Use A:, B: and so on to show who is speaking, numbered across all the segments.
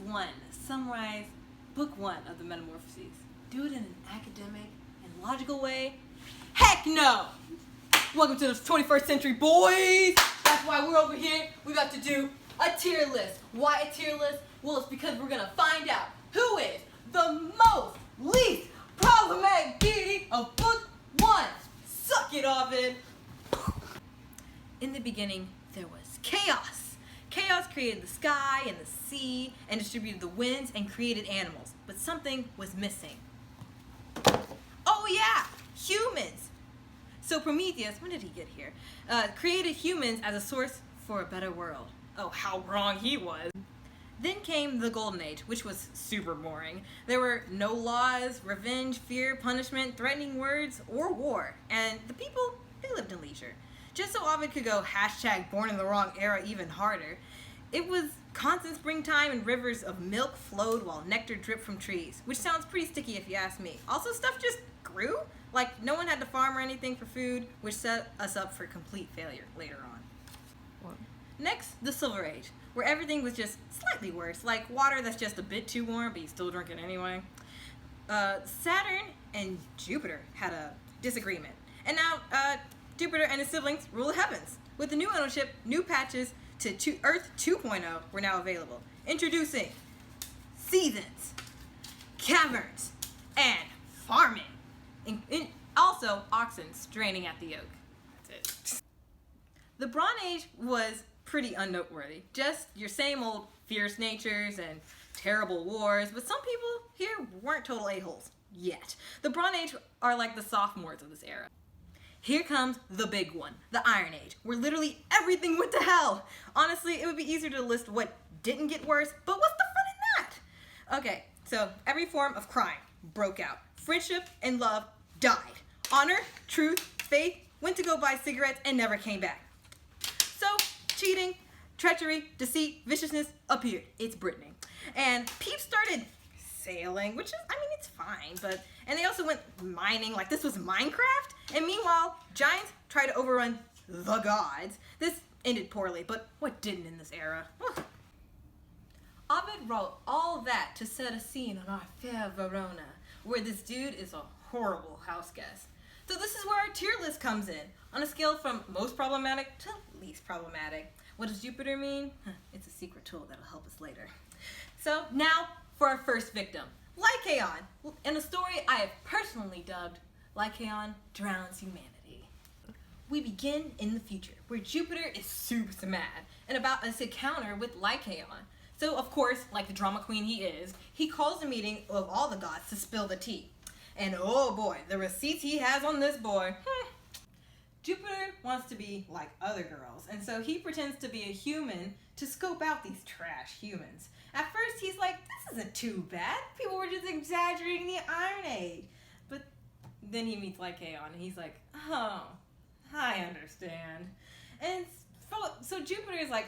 A: 1, summarize book 1 of the Metamorphoses. Do it in an academic and logical way? Heck no! Welcome to the 21st century, boys! That's why we're over here. We got to do a tier list. Why a tier list? Well, it's because we're going to find out who is the most least problematic deity of book 1. Suck it, Ovid! In the beginning, there was chaos. Chaos created the sky and the sea and distributed the winds and created animals. But something was missing. Oh yeah, humans! So Prometheus, when did he get here? Created humans as a source for a better world. Oh, how wrong he was. Then came the Golden Age, which was super boring. There were no laws, revenge, fear, punishment, threatening words, or war. And the people, they lived in leisure. Just so Ovid could go #born in the wrong era even harder. It was constant springtime and rivers of milk flowed while nectar dripped from trees, which sounds pretty sticky if you ask me. Also, stuff just grew. Like, no one had to farm or anything for food, which set us up for complete failure later on.
B: What?
A: Next, the Silver Age, where everything was just slightly worse, like water that's just a bit too warm, but you still drink it anyway. Saturn and Jupiter had a disagreement, and now Jupiter and his siblings rule the heavens. With the new ownership, new patches to Earth 2.0 were now available, introducing seasons, caverns, and farming. Also, oxen straining at the yoke. That's it. The Bronze Age was pretty unnoteworthy. Just your same old fierce natures and terrible wars, but some people here weren't total a-holes yet. The Bronze Age are like the sophomores of this era. Here comes the big one, the Iron Age, where literally everything went to hell. Honestly, it would be easier to list what didn't get worse, but what's the fun in that? Okay, so every form of crime broke out. Friendship and love died. Honor, truth, faith went to go buy cigarettes and never came back. So, cheating, treachery, deceit, viciousness appeared. It's Brittany. And peeps started sailing, which is, I mean, it's fine, and they also went mining like this was Minecraft. And meanwhile, giants tried to overrun the gods. This ended poorly, but what didn't in this era? Ovid wrote all that to set a scene on our fair Verona, where this dude is a horrible house guest. So this is where our tier list comes in, on a scale from most problematic to least problematic. What does Jupiter mean? It's a secret tool that'll help us later. So now for our first victim, Lycaon, in a story I have personally dubbed Lycaon Drowns Humanity. We begin in the future, where Jupiter is super mad and about his encounter with Lycaon. So of course, like the drama queen he is, he calls a meeting of all the gods to spill the tea. And oh boy, the receipts he has on this boy. Jupiter wants to be like other girls, and so he pretends to be a human to scope out these trash humans. At first he's like, this isn't too bad. People were just exaggerating the Iron Age. But then he meets Lycaon and he's like, oh, I understand. And so Jupiter is like,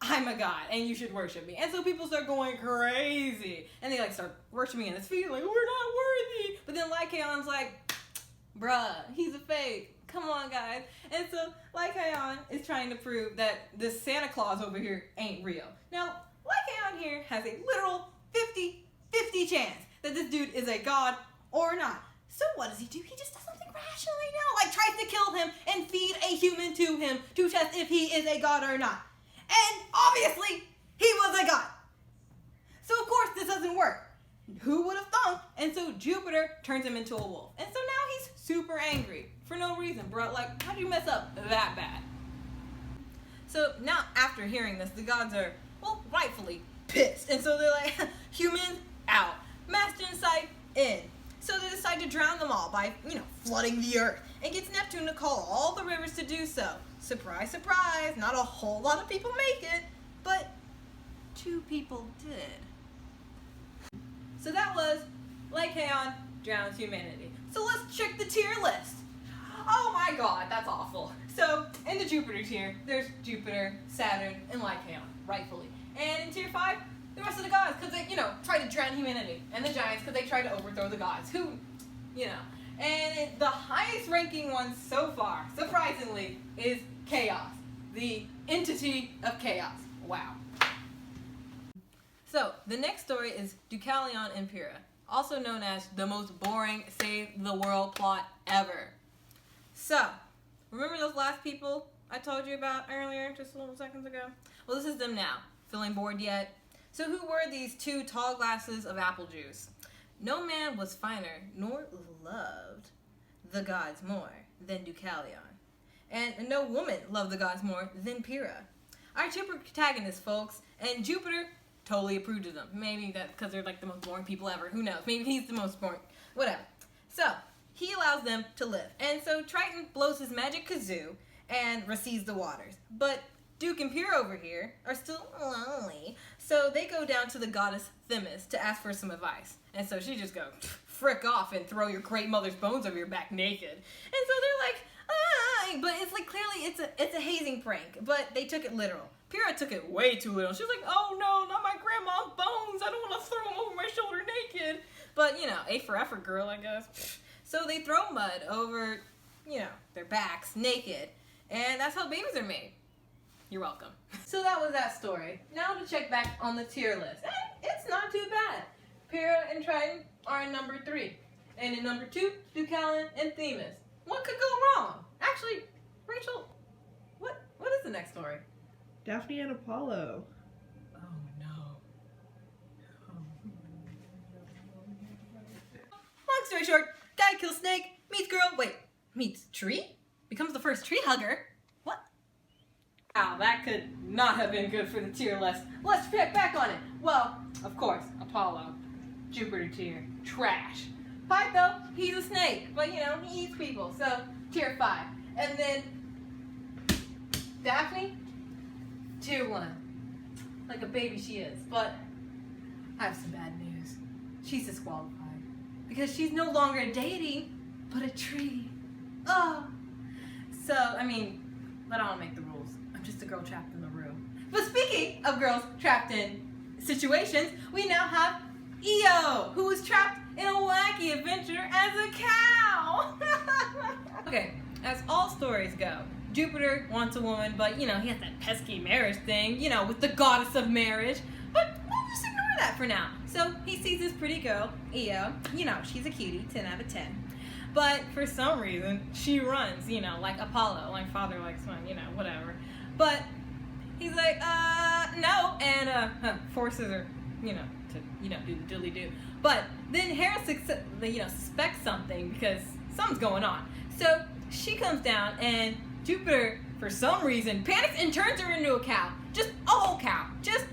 A: I'm a god and you should worship me. And so people start going crazy. And they like start worshiping at his feet like, we're not worthy. But then Lycaon's like, bruh, he's a fake. Come on, guys. And so Lycaon is trying to prove that this Santa Claus over here ain't real. Now, Lycaon here has a literal 50-50 chance that this dude is a god or not. So what does he do? He just does something rationally now. Like tries to kill him and feed a human to him to test if he is a god or not. And obviously, he was a god. So of course this doesn't work. Who would have thunk? And so Jupiter turns him into a wolf. And so now he's super angry for no reason, bro. Like, how'd you mess up that bad? So now after hearing this, the gods are, well, rightfully pissed. And so they're like, humans out, master in sight in. So they decide to drown them all by, flooding the earth. And gets Neptune to call all the rivers to do so. Surprise, surprise, not a whole lot of people make it, but 2 people did. So that was Lycaon Drowns Humanity. So let's check the tier list. Oh my god, that's awful. So in the Jupiter tier, there's Jupiter, Saturn, and Lycaon, rightfully. And in tier 5, the rest of the gods, because they, try to drown humanity. And the giants, because they try to overthrow the gods, who, And the highest ranking one so far, surprisingly, is Chaos, the entity of chaos. Wow. So, the next story is Deucalion and Pyrrha, also known as the most boring save the world plot ever. So, remember those last people I told you about earlier, just a little seconds ago? Well, this is them now. Feeling bored yet? So who were these two tall glasses of apple juice? No man was finer, nor loved the gods more than Deucalion. And no woman loved the gods more than Pyrrha. Our two protagonists, folks, and Jupiter totally approved of them. Maybe that's because they're like the most boring people ever. Who knows? Maybe he's the most boring. Whatever. So, he allows them to live. And so Triton blows his magic kazoo and recedes the waters. But Duke and Pyrrha over here are still lonely. So they go down to the goddess Themis to ask for some advice. And so she just goes, frick off and throw your great mother's bones over your back naked. And so they're like, but it's like clearly it's a hazing prank, but they took it literal. Pyrrha took it way too literal. She was like, oh no, not my grandma's bones. I don't want to throw them over my shoulder naked. But, you know, A for effort, girl, I guess. So they throw mud over, you know, their backs naked. And that's how babies are made. You're welcome. So that was that story. Now to check back on the tier list. And it's not too bad. Pyrrha and Triton are in number 3. And in number 2, Deucalion and Themis. What could go wrong? Actually, Rachel, what is the next story?
B: Daphne and Apollo.
A: Oh no. Long story short, guy kills snake, meets girl, meets tree? Becomes the first tree hugger? What? Wow, that could not have been good for the tier list. Let's check back on it. Well, of course, Apollo. Jupiter tier. Trash. Pytho, he's a snake, but you know, he eats people, so tier 5. And then Daphne, tier 1. Like a baby she is, but I have some bad news. She's disqualified because she's no longer a deity, but a tree. Oh. So, I mean, but I don't make the rules. I'm just a girl trapped in the room. But speaking of girls trapped in situations, we now have Io, who was trapped in a wacky adventure as a cow. Okay, as all stories go, Jupiter wants a woman, but you know, he has that pesky marriage thing, you know, with the goddess of marriage. But we'll just ignore that for now. So he sees this pretty girl, Io. You know, she's a cutie, 10 out of 10. But for some reason, she runs, you know, like Apollo, like father like son, you know, whatever. But he's like, no, and forces her, you know, to, you know, do the dilly-do. But then Hera, you know, suspects something because something's going on. So she comes down and Jupiter, for some reason, panics and turns her into a cow. Just a whole cow. Just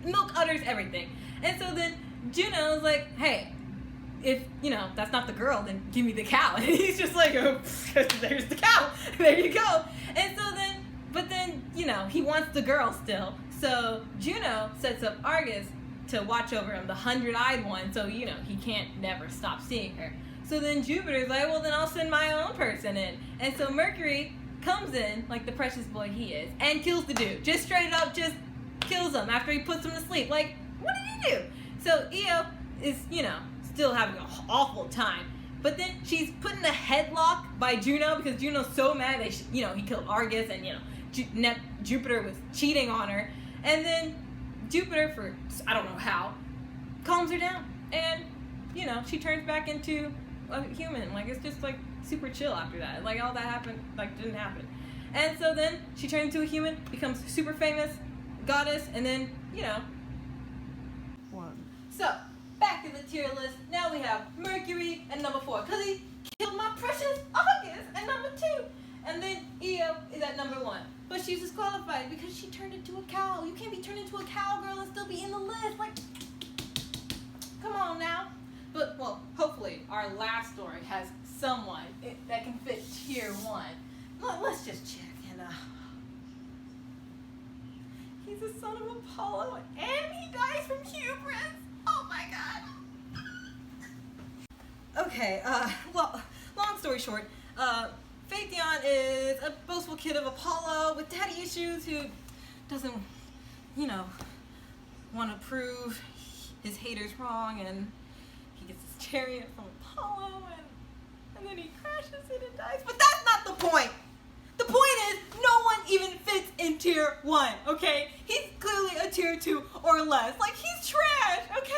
A: milk utters everything. And so then Juno's like, hey, if, you know, that's not the girl, then give me the cow. And he's just like, oh, there's the cow. There you go. And so then, but then, you know, he wants the girl still. So Juno sets up Argus to watch over him, the 100-eyed one, so, you know, he can't never stop seeing her. So then Jupiter's like, well, then I'll send my own person in. And so Mercury comes in, like the precious boy he is, and kills the dude. Just straight up, just kills him after he puts him to sleep. Like, what did he do? So Io is, you know, still having an awful time. But then she's put in a headlock by Juno because Juno's so mad that, you know, he killed Argus and, you know, Jupiter was cheating on her. And then Jupiter, for I don't know how, calms her down. And, you know, she turns back into a human. Like, it's just, like, super chill after that. Like, all that happened, like, didn't happen. And so then she turns into a human, becomes super famous, goddess, and then, you know. So, back to the tier list. Now we have Mercury at number 4, because he killed my precious Argus at number 2. And then Io is at number 1. But she's disqualified because she turned into a cow. You can't be turned into a cowgirl and still be in the list. Like, come on now. But, well, hopefully our last story has someone that can fit tier 1. Let's just check. And, he's the son of Apollo and he dies from hubris. Oh my god. Okay, well, long story short, Phaethon is a boastful kid of Apollo with daddy issues who doesn't, you know, want to prove his haters wrong, and he gets his chariot from Apollo, and then he crashes it and dies. But that's not the point! The point is, no one even fits in tier 1, okay? He's clearly a tier 2 or less. Like, he's trash, okay?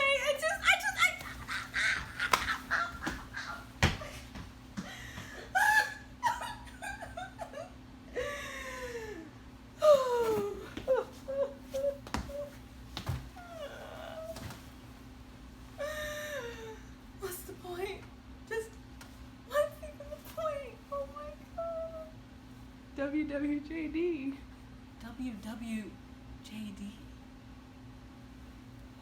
A: What's the point? Just, what's even the point? Oh my god.
B: WWJD.
A: WWJD?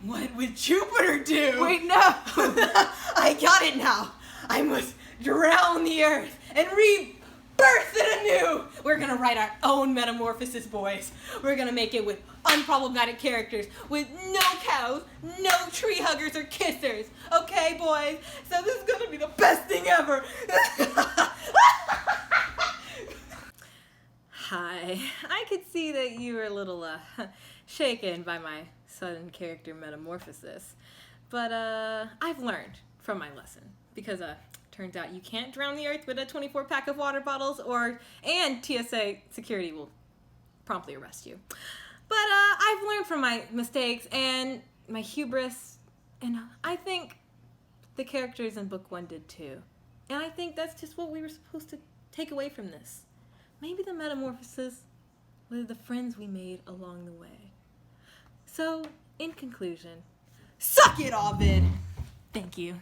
A: What would Jupiter do?
B: Wait, no!
A: I got it now. I must drown the earth and rebirth it anew. We're gonna write our own Metamorphoses, boys. We're gonna make it with unproblematic characters, with no cows, no tree huggers or kissers. Okay, boys? So this is gonna be the best thing ever. Hi. I could see that you were a little shaken by my sudden character metamorphosis. But I've learned from my lesson. Because turns out you can't drown the earth with a 24-pack of water bottles, and TSA security will promptly arrest you. But I've learned from my mistakes and my hubris, and I think the characters in book 1 did too. And I think that's just what we were supposed to take away from this. Maybe the metamorphoses were the friends we made along the way. So, in conclusion, suck it, Ovid! Thank you.